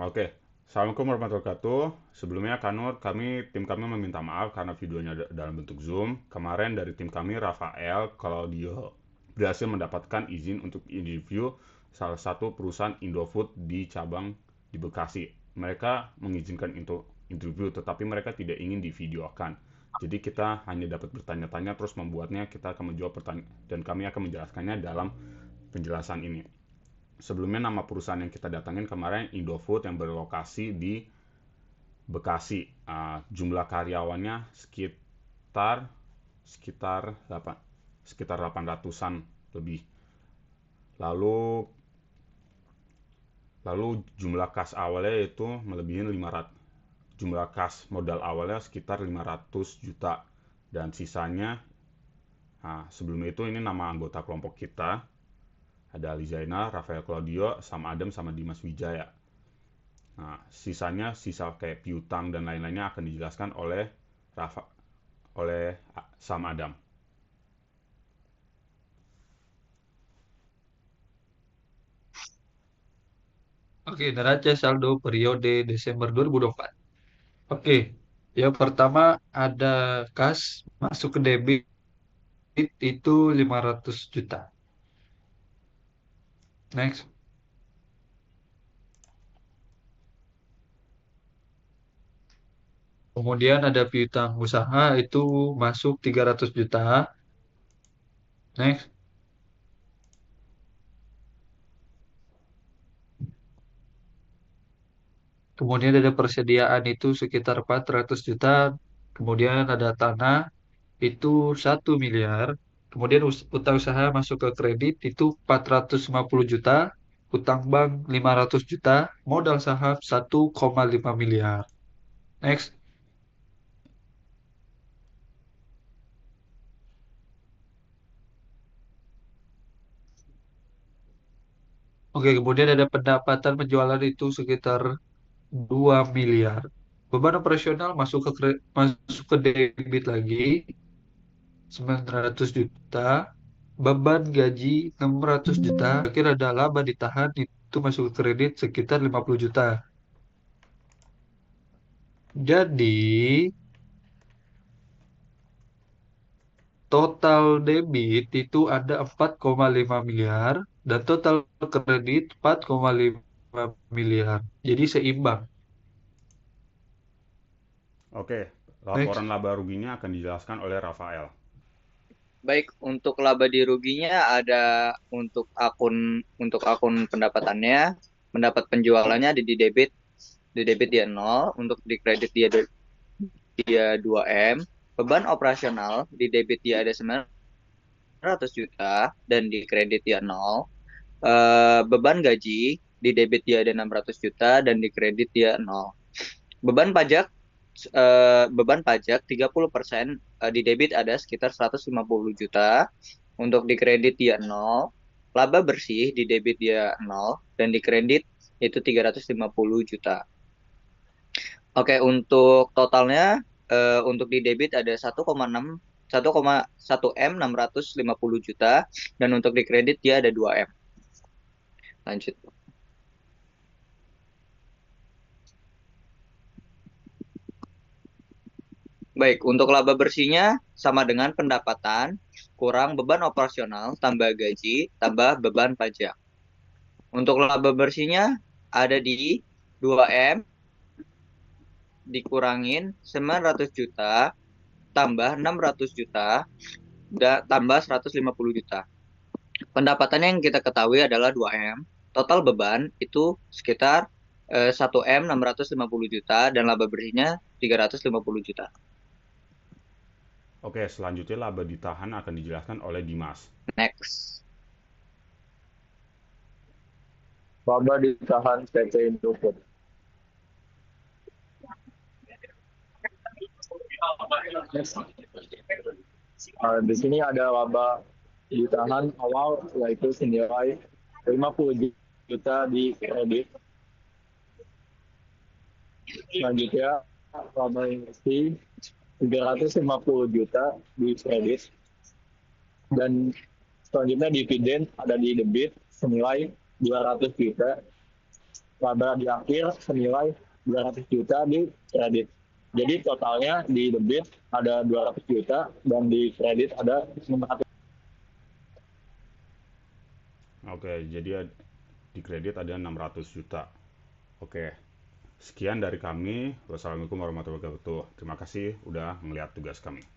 Oke, Assalamualaikum warahmatullahi wabarakatuh. Sebelumnya tim kami meminta maaf karena videonya dalam bentuk Zoom. Kemarin dari tim kami, Rafael, kalau dia berhasil mendapatkan izin untuk interview salah satu perusahaan Indofood di cabang di Bekasi. Mereka mengizinkan untuk interview, tetapi mereka tidak ingin divideokan. Jadi kita hanya dapat bertanya-tanya, terus membuatnya kita akan menjawab pertanyaan, dan kami akan menjelaskannya dalam penjelasan ini. Sebelumnya nama perusahaan yang kita datangin kemarin Indofood yang berlokasi di Bekasi. Jumlah karyawannya sekitar sekitar 8 sekitar 800-an lebih. Lalu lalu jumlah kas awalnya itu melebihi 500. Jumlah kas modal awalnya sekitar 500 juta dan sisanya, sebelum itu ini nama anggota kelompok kita. Ada Ali Zainal, Rafael Claudio, Sam Adam sama Dimas Wijaya. Nah, sisa kayak piutang dan lain-lainnya akan dijelaskan oleh Rafa, oleh Sam Adam. Oke, neraca saldo periode Desember 2024. Oke, yang pertama ada kas masuk ke debit itu 500 juta. Next. Kemudian ada piutang usaha itu masuk 300 juta. Next. Kemudian ada persediaan itu sekitar 400 juta. Kemudian ada tanah itu 1 miliar. Kemudian utang usaha masuk ke kredit itu 450 juta. Utang bank 500 juta. Modal saham 1,5 miliar. Next. Oke, kemudian ada pendapatan penjualan itu sekitar 2 miliar. Beban operasional masuk ke debit lagi 900 juta. Beban gaji 600 juta. Akhir ada laba ditahan itu masuk ke kredit sekitar 50 juta. Jadi total debit itu ada 4,5 miliar dan total kredit 4,5 miliar. Jadi seimbang. Oke, laporan Next. laba ruginya akan dijelaskan oleh Rafael. Baik, untuk laba di ruginya ada untuk akun pendapatannya, pendapat penjualannya di debit dia nol, untuk di kredit dia 2M, beban operasional di debit dia ada 900 juta dan di kredit dia nol. Beban gaji di debit dia ada 600 juta dan di kredit dia nol. Beban pajak beban pajak 30%, di debit ada sekitar 150 juta, untuk di kredit dia nol. Laba bersih di debit dia nol dan di kredit itu 350 juta. Oke, untuk totalnya, untuk di debit ada 1,1 M 650 juta dan untuk di kredit dia ada 2 M. Lanjut. Baik, untuk laba bersihnya sama dengan pendapatan kurang beban operasional tambah gaji tambah beban pajak. Untuk laba bersihnya ada di 2M dikurangin 900 juta tambah 600 juta tambah 150 juta. Pendapatannya yang kita ketahui adalah 2M. Total beban itu sekitar 1M 650 juta dan laba bersihnya 350 juta. Oke, selanjutnya laba ditahan akan dijelaskan oleh Dimas. Next. Laba ditahan PT Indofood. Di sini ada laba ditahan awal yaitu senilai 50 juta di kredit. Selanjutnya laba investasi 350 juta di kredit. Dan selanjutnya dividen ada di debit senilai 200 juta. laba di akhir senilai 200 juta di kredit. Jadi totalnya di debit ada 200 juta dan di kredit ada 500. Oke, jadi di kredit ada 600 juta. Oke, sekian dari kami. Wassalamualaikum warahmatullahi wabarakatuh. Terima kasih udah melihat tugas kami.